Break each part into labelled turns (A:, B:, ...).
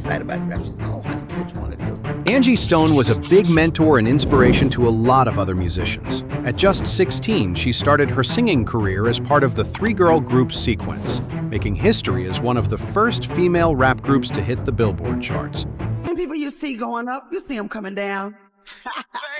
A: excited about the rap. She said, oh, honey, what you want to do?
B: Angie Stone was a big mentor and inspiration to a lot of other musicians. At just 16, she started her singing career as part of the three-girl group Sequence, making history as one of the first female rap groups to hit the Billboard charts.
A: And people you see going up, you see them coming down.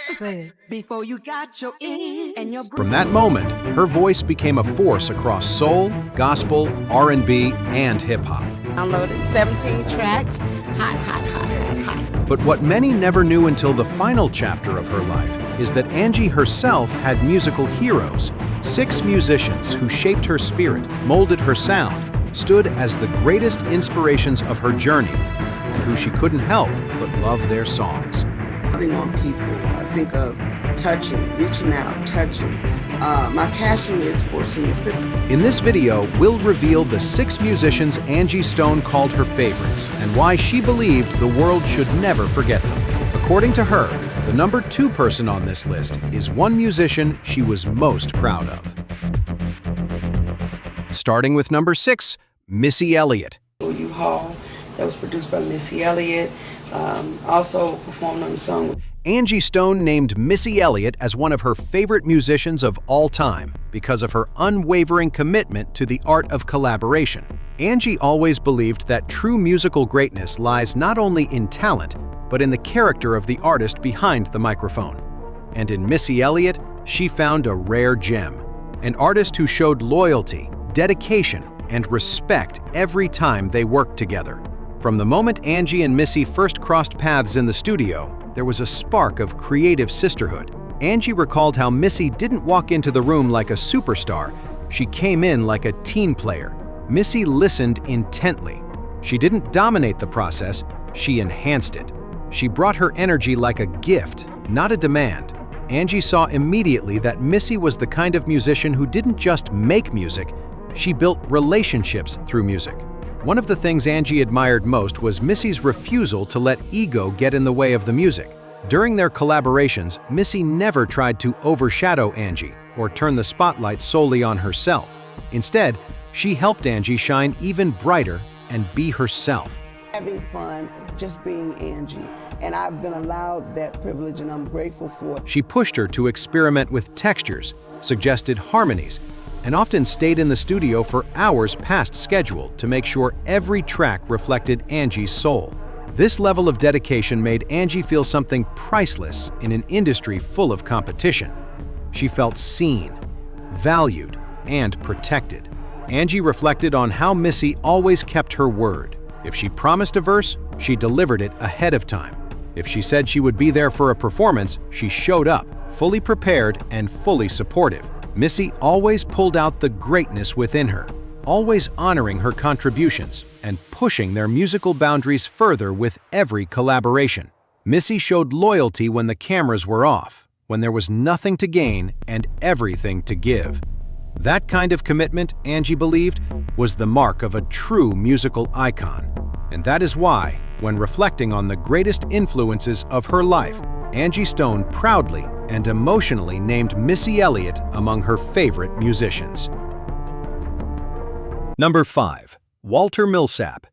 A: Say, before you got your in and your...
B: From that moment, her voice became a force across soul, gospel, R&B, and hip-hop.
A: Downloaded 17 tracks, hot, hot, hot, hot, hot.
B: But what many never knew until the final chapter of her life is that Angie herself had musical heroes, 6 musicians who shaped her spirit, molded her sound, stood as the greatest inspirations of her journey, and who she couldn't help but love their songs.
A: Loving on people, I think of touching, reaching out, touching. My passion is for senior citizens.
B: In this video, we'll reveal the 6 musicians Angie Stone called her favorites and why she believed the world should never forget them. According to her, the number 2 person on this list is one musician she was most proud of. Starting with number 6, Missy Elliot.
A: U-Haul, that was produced by Missy Elliot. Also performed on the song.
B: Angie Stone named Missy Elliot as one of her favorite musicians of all time because of her unwavering commitment to the art of collaboration. Angie always believed that true musical greatness lies not only in talent, but in the character of the artist behind the microphone. And in Missy Elliot, she found a rare gem, an artist who showed loyalty, dedication, and respect every time they worked together. From the moment Angie and Missy first crossed paths in the studio, there was a spark of creative sisterhood. Angie recalled how Missy didn't walk into the room like a superstar. She came in like a team player. Missy listened intently. She didn't dominate the process, she enhanced it. She brought her energy like a gift, not a demand. Angie saw immediately that Missy was the kind of musician who didn't just make music, she built relationships through music. One of the things Angie admired most was Missy's refusal to let ego get in the way of the music. During their collaborations, Missy never tried to overshadow Angie or turn the spotlight solely on herself. Instead, she helped Angie shine even brighter and be herself.
A: Having fun, just being Angie. And I've been allowed that privilege and I'm grateful for it.
B: She pushed her to experiment with textures, suggested harmonies, and often stayed in the studio for hours past schedule to make sure every track reflected Angie's soul. This level of dedication made Angie feel something priceless in an industry full of competition. She felt seen, valued, and protected. Angie reflected on how Missy always kept her word. If she promised a verse, she delivered it ahead of time. If she said she would be there for a performance, she showed up, fully prepared and fully supportive. Missy always pulled out the greatness within her, always honoring her contributions and pushing their musical boundaries further with every collaboration. Missy showed loyalty when the cameras were off, when there was nothing to gain and everything to give. That kind of commitment, Angie believed, was the mark of a true musical icon. And that is why, when reflecting on the greatest influences of her life, Angie Stone proudly and emotionally named Missy Elliot among her favorite musicians. Number 5. Walter Milsap.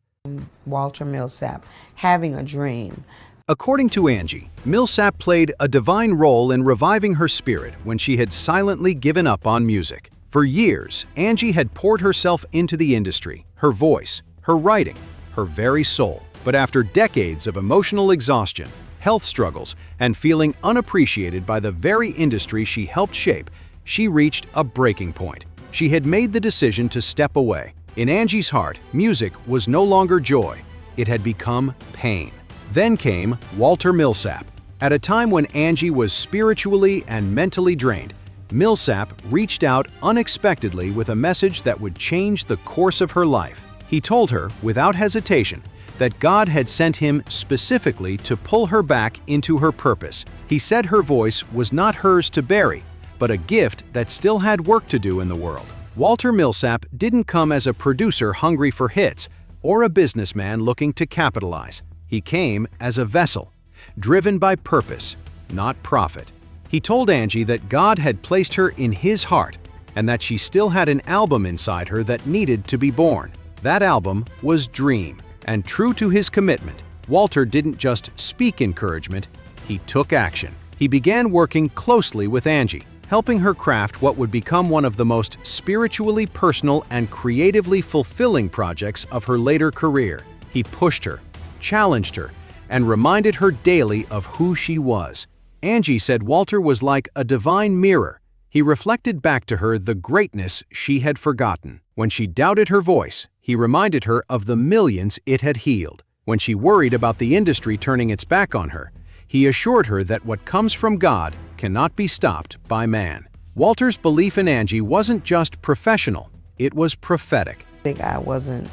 A: Walter Milsap, Having a Dream.
B: According to Angie, Milsap played a divine role in reviving her spirit when she had silently given up on music. For years, Angie had poured herself into the industry, her voice, her writing, her very soul. But after decades of emotional exhaustion, health struggles, and feeling unappreciated by the very industry she helped shape, she reached a breaking point. She had made the decision to step away. In Angie's heart, music was no longer joy. It had become pain. Then came Walter Milsap. At a time when Angie was spiritually and mentally drained, Milsap reached out unexpectedly with a message that would change the course of her life. He told her, without hesitation, that God had sent him specifically to pull her back into her purpose. He said her voice was not hers to bury, but a gift that still had work to do in the world. Walter Milsap didn't come as a producer hungry for hits or a businessman looking to capitalize. He came as a vessel, driven by purpose, not profit. He told Angie that God had placed her in his heart and that she still had an album inside her that needed to be born. That album was Dream. And true to his commitment, Walter didn't just speak encouragement, he took action. He began working closely with Angie, helping her craft what would become one of the most spiritually personal and creatively fulfilling projects of her later career. He pushed her, challenged her, and reminded her daily of who she was. Angie said Walter was like a divine mirror. He reflected back to her the greatness she had forgotten. When she doubted her voice, he reminded her of the millions it had healed. When she worried about the industry turning its back on her, he assured her that what comes from God cannot be stopped by man. Walter's belief in Angie wasn't just professional, it was prophetic.
C: I think I wasn't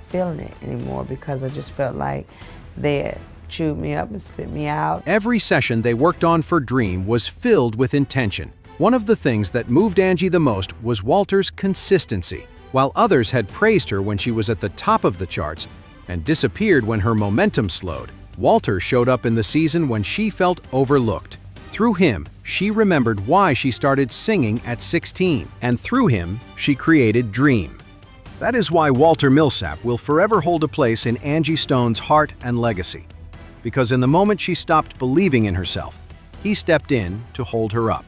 C: feeling it anymore because I just felt like they had chewed me up and spit me out.
B: Every session they worked on for Dream was filled with intention. One of the things that moved Angie the most was Walter's consistency. While others had praised her when she was at the top of the charts and disappeared when her momentum slowed, Walter showed up in the season when she felt overlooked. Through him, she remembered why she started singing at 16, and through him, she created Dream. That is why Walter Milsap will forever hold a place in Angie Stone's heart and legacy. Because in the moment she stopped believing in herself, he stepped in to hold her up.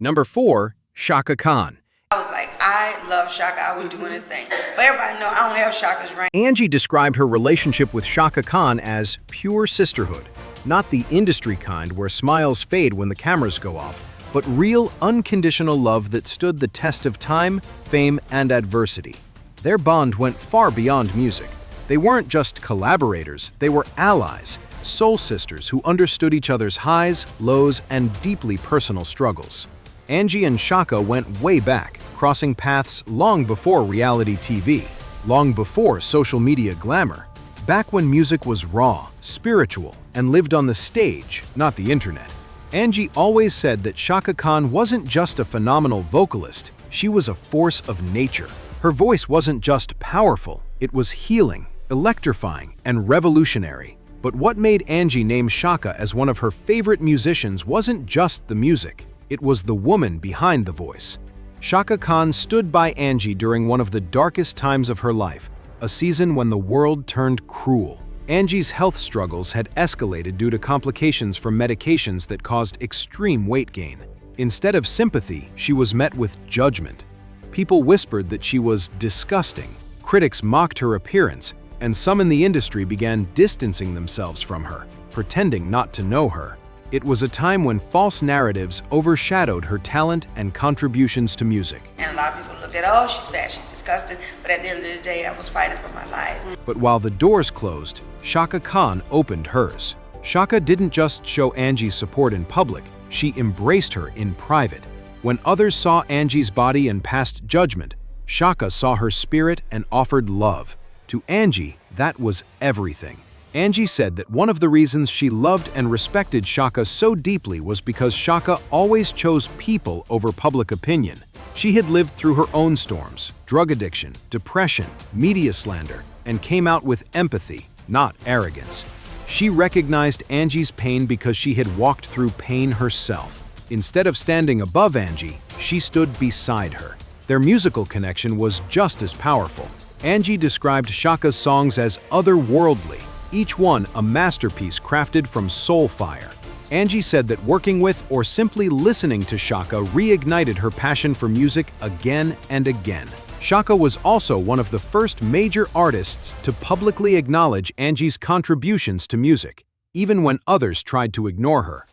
B: Number 4, Shaka Khan.
D: I was like, I love Shaka. I wouldn't do anything. But everybody know I don't have Shaka's ring.
B: Angie described her relationship with Shaka Khan as pure sisterhood, not the industry kind where smiles fade when the cameras go off, but real, unconditional love that stood the test of time, fame, and adversity. Their bond went far beyond music. They weren't just collaborators, they were allies, soul sisters who understood each other's highs, lows, and deeply personal struggles. Angie and Shaka went way back, crossing paths long before reality TV, long before social media glamour, back when music was raw, spiritual, and lived on the stage, not the internet. Angie always said that Shaka Khan wasn't just a phenomenal vocalist, she was a force of nature. Her voice wasn't just powerful, it was healing, electrifying, and revolutionary. But what made Angie name Shaka as one of her favorite musicians wasn't just the music. It was the woman behind the voice. Shaka Khan stood by Angie during one of the darkest times of her life, a season when the world turned cruel. Angie's health struggles had escalated due to complications from medications that caused extreme weight gain. Instead of sympathy, she was met with judgment. People whispered that she was disgusting, critics mocked her appearance, and some in the industry began distancing themselves from her, pretending not to know her. It was a time when false narratives overshadowed her talent and contributions to music.
D: And a lot of people looked at, oh, she's fat, she's disgusting. But at the end of the day, I was fighting for my life.
B: But while the doors closed, Shaka Khan opened hers. Shaka didn't just show Angie's support in public, she embraced her in private. When others saw Angie's body and passed judgment, Shaka saw her spirit and offered love. To Angie, that was everything. Angie said that one of the reasons she loved and respected Shaka so deeply was because Shaka always chose people over public opinion. She had lived through her own storms, drug addiction, depression, media slander, and came out with empathy, not arrogance. She recognized Angie's pain because she had walked through pain herself. Instead of standing above Angie, she stood beside her. Their musical connection was just as powerful. Angie described Shaka's songs as otherworldly, each one a masterpiece crafted from soul fire. Angie said that working with or simply listening to Shaka reignited her passion for music again and again. Shaka was also one of the first major artists to publicly acknowledge Angie's contributions to music, even when others tried to ignore her.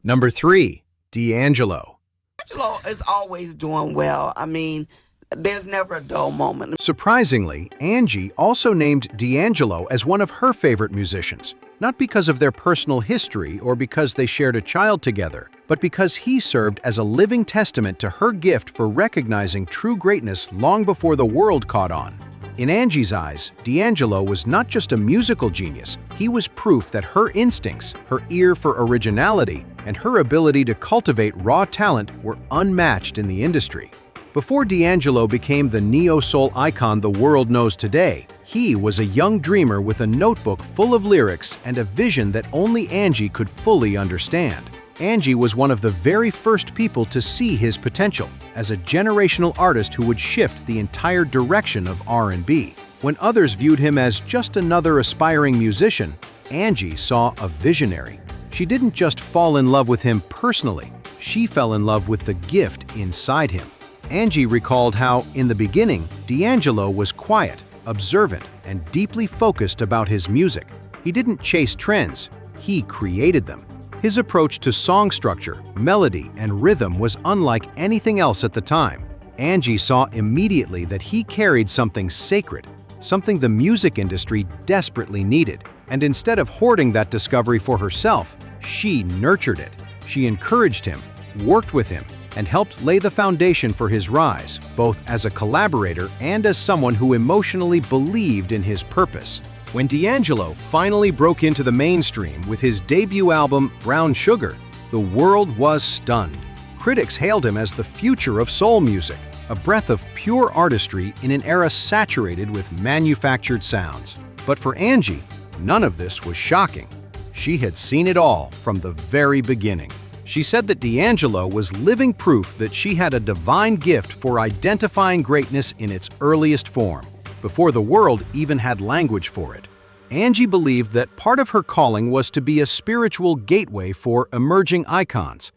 B: Number 3, D'Angelo.
A: Angelo is always doing well. I mean, there's never a dull moment.
B: Surprisingly, Angie also named D'Angelo as one of her favorite musicians, not because of their personal history or because they shared a child together, but because he served as a living testament to her gift for recognizing true greatness long before the world caught on. In Angie's eyes, D'Angelo was not just a musical genius, he was proof that her instincts, her ear for originality, and her ability to cultivate raw talent were unmatched in the industry. Before D'Angelo became the neo-soul icon the world knows today, he was a young dreamer with a notebook full of lyrics and a vision that only Angie could fully understand. Angie was one of the very first people to see his potential as a generational artist who would shift the entire direction of R&B. When others viewed him as just another aspiring musician, Angie saw a visionary. She didn't just fall in love with him personally, she fell in love with the gift inside him. Angie recalled how, in the beginning, D'Angelo was quiet, observant, and deeply focused about his music. He didn't chase trends, he created them. His approach to song structure, melody, and rhythm was unlike anything else at the time. Angie saw immediately that he carried something sacred, something the music industry desperately needed. And instead of hoarding that discovery for herself, she nurtured it. She encouraged him, worked with him, and helped lay the foundation for his rise, both as a collaborator and as someone who emotionally believed in his purpose. When D'Angelo finally broke into the mainstream with his debut album, Brown Sugar, the world was stunned. Critics hailed him as the future of soul music, a breath of pure artistry in an era saturated with manufactured sounds. But for Angie, none of this was shocking. She had seen it all from the very beginning. She said that D'Angelo was living proof that she had a divine gift for identifying greatness in its earliest form, before the world even had language for it. Angie believed that part of her calling was to be a spiritual gateway for emerging icons.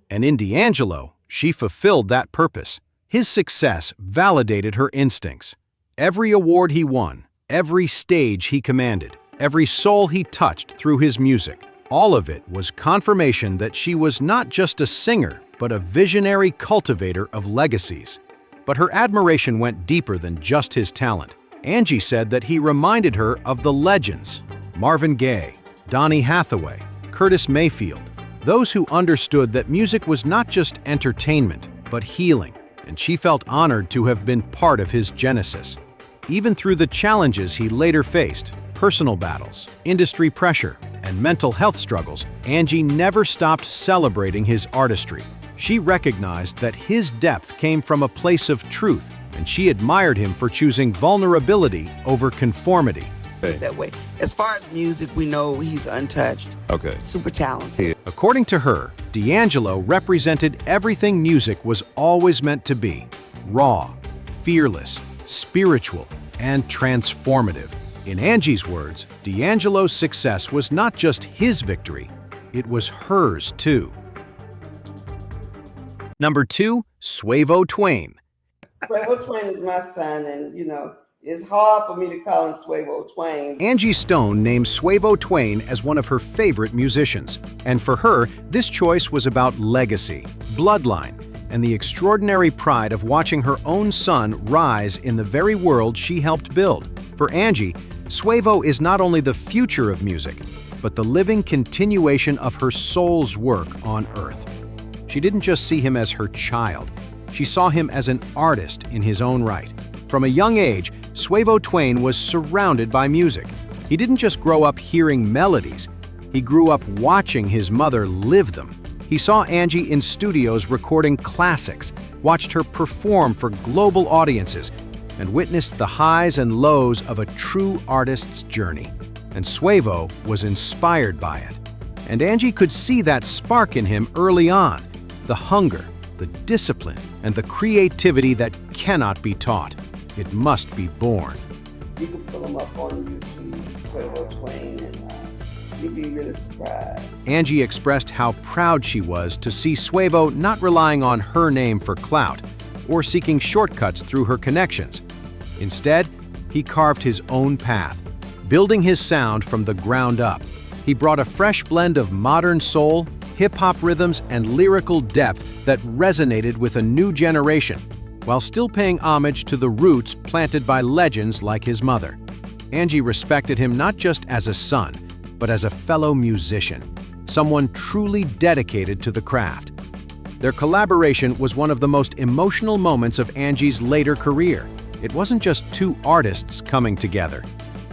B: And in D'Angelo, she fulfilled that purpose. His success validated her instincts. Every award he won, every stage he commanded, every soul he touched through his music, all of it was confirmation that she was not just a singer, but a visionary cultivator of legacies. But her admiration went deeper than just his talent. Angie said that he reminded her of the legends: Marvin Gaye, Donny Hathaway, Curtis Mayfield, those who understood that music was not just entertainment, but healing, and she felt honored to have been part of his genesis. Even through the challenges he later faced, personal battles, industry pressure, and mental health struggles, Angie never stopped celebrating his artistry. She recognized that his depth came from a place of truth, and she admired him for choosing vulnerability over conformity.
A: That way. As far as music, we know he's untouched.
E: Okay.
A: Super talented.
B: According to her, D'Angelo represented everything music was always meant to be: raw, fearless, spiritual, and transformative. In Angie's words, D'Angelo's success was not just his victory, it was hers too. Number 2, Sueo Twain.
A: Sueo Twain is my son, and it's hard for me to call him Sueo Twain.
B: Angie Stone named Sueo Twain as one of her favorite musicians. And for her, this choice was about legacy, bloodline, and the extraordinary pride of watching her own son rise in the very world she helped build. For Angie, Sueo is not only the future of music, but the living continuation of her soul's work on earth. She didn't just see him as her child, she saw him as an artist in his own right. From a young age, Sueo Twain was surrounded by music. He didn't just grow up hearing melodies, he grew up watching his mother live them. He saw Angie in studios recording classics, watched her perform for global audiences, and witnessed the highs and lows of a true artist's journey. And Sueo was inspired by it. And Angie could see that spark in him early on: the hunger, the discipline, and the creativity that cannot be taught. It must be born.
A: You can pull him up on YouTube, Sueo Twain, and you'd be really surprised.
B: Angie expressed how proud she was to see Sueo not relying on her name for clout or seeking shortcuts through her connections. Instead, he carved his own path, building his sound from the ground up. He brought a fresh blend of modern soul, hip-hop rhythms, and lyrical depth that resonated with a new generation, while still paying homage to the roots planted by legends like his mother. Angie respected him not just as a son, but as a fellow musician, someone truly dedicated to the craft. Their collaboration was one of the most emotional moments of Angie's later career. It wasn't just two artists coming together.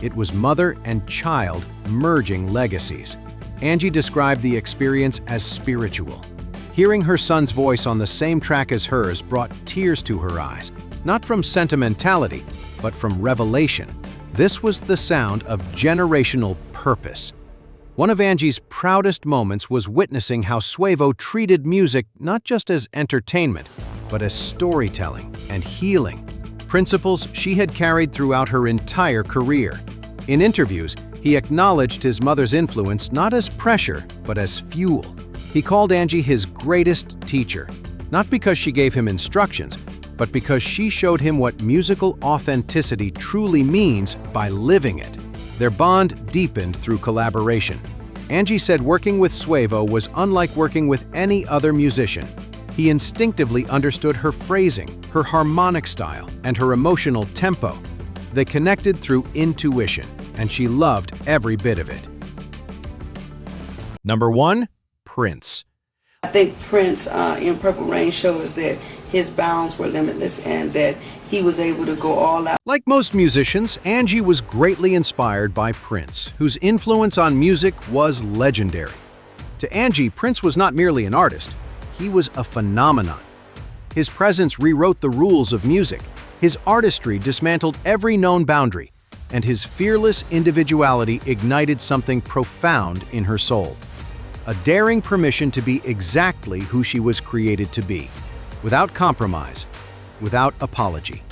B: It was mother and child merging legacies. Angie described the experience as spiritual. Hearing her son's voice on the same track as hers brought tears to her eyes, not from sentimentality, but from revelation. This was the sound of generational purpose. One of Angie's proudest moments was witnessing how Sueo treated music not just as entertainment, but as storytelling and healing, principles she had carried throughout her entire career. In interviews, he acknowledged his mother's influence not as pressure, but as fuel. He called Angie his greatest teacher, not because she gave him instructions, but because she showed him what musical authenticity truly means by living it. Their bond deepened through collaboration. Angie said working with Sueo was unlike working with any other musician. He instinctively understood her phrasing, her harmonic style, and her emotional tempo. They connected through intuition, and she loved every bit of it. Number 1. Prince.
A: I think Prince in Purple Rain shows that his bounds were limitless and that he was able to go all out.
B: Like most musicians, Angie was greatly inspired by Prince, whose influence on music was legendary. To Angie, Prince was not merely an artist, he was a phenomenon. His presence rewrote the rules of music, his artistry dismantled every known boundary, and his fearless individuality ignited something profound in her soul. A daring permission to be exactly who she was created to be, without compromise, without apology.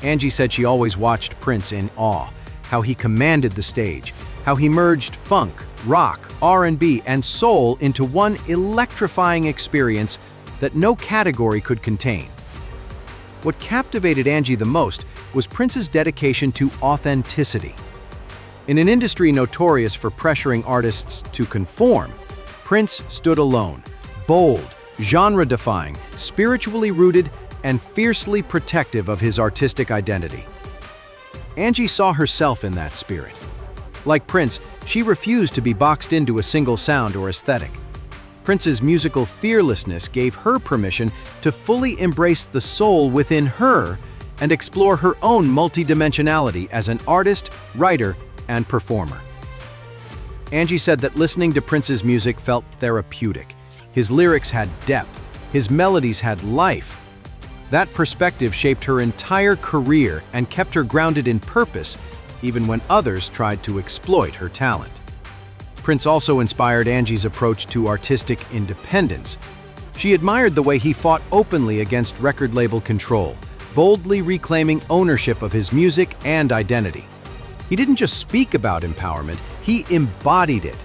B: Angie said she always watched Prince in awe, how he commanded the stage, how he merged funk, rock, R&B, and soul into one electrifying experience that no category could contain. What captivated Angie the most was Prince's dedication to authenticity. In an industry notorious for pressuring artists to conform, Prince stood alone, bold, genre-defying, spiritually rooted, and fiercely protective of his artistic identity. Angie saw herself in that spirit. Like Prince, she refused to be boxed into a single sound or aesthetic. Prince's musical fearlessness gave her permission to fully embrace the soul within her and explore her own multidimensionality as an artist, writer, and performer. Angie said that listening to Prince's music felt therapeutic. His lyrics had depth, his melodies had life. That perspective shaped her entire career and kept her grounded in purpose, even when others tried to exploit her talent. Prince also inspired Angie's approach to artistic independence. She admired the way he fought openly against record label control, boldly reclaiming ownership of his music and identity. He didn't just speak about empowerment, he embodied it.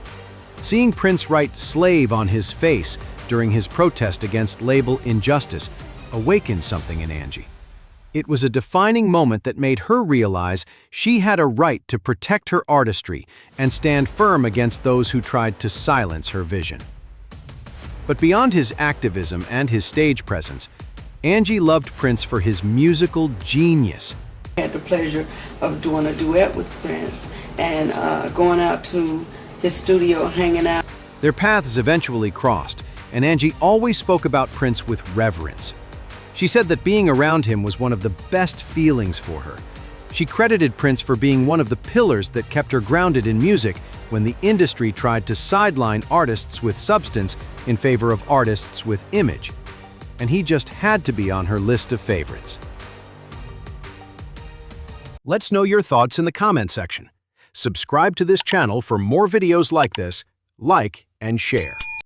B: Seeing Prince write "slave" on his face during his protest against label injustice awakened something in Angie. It was a defining moment that made her realize she had a right to protect her artistry and stand firm against those who tried to silence her vision. But beyond his activism and his stage presence, Angie loved Prince for his musical genius.
A: I had the pleasure of doing a duet with Prince and going out to his studio, hanging out.
B: Their paths eventually crossed, and Angie always spoke about Prince with reverence. She said that being around him was one of the best feelings for her. She credited Prince for being one of the pillars that kept her grounded in music when the industry tried to sideline artists with substance in favor of artists with image. And he just had to be on her list of favorites. Let's know your thoughts in the comment section. Subscribe to this channel for more videos like this, like and share.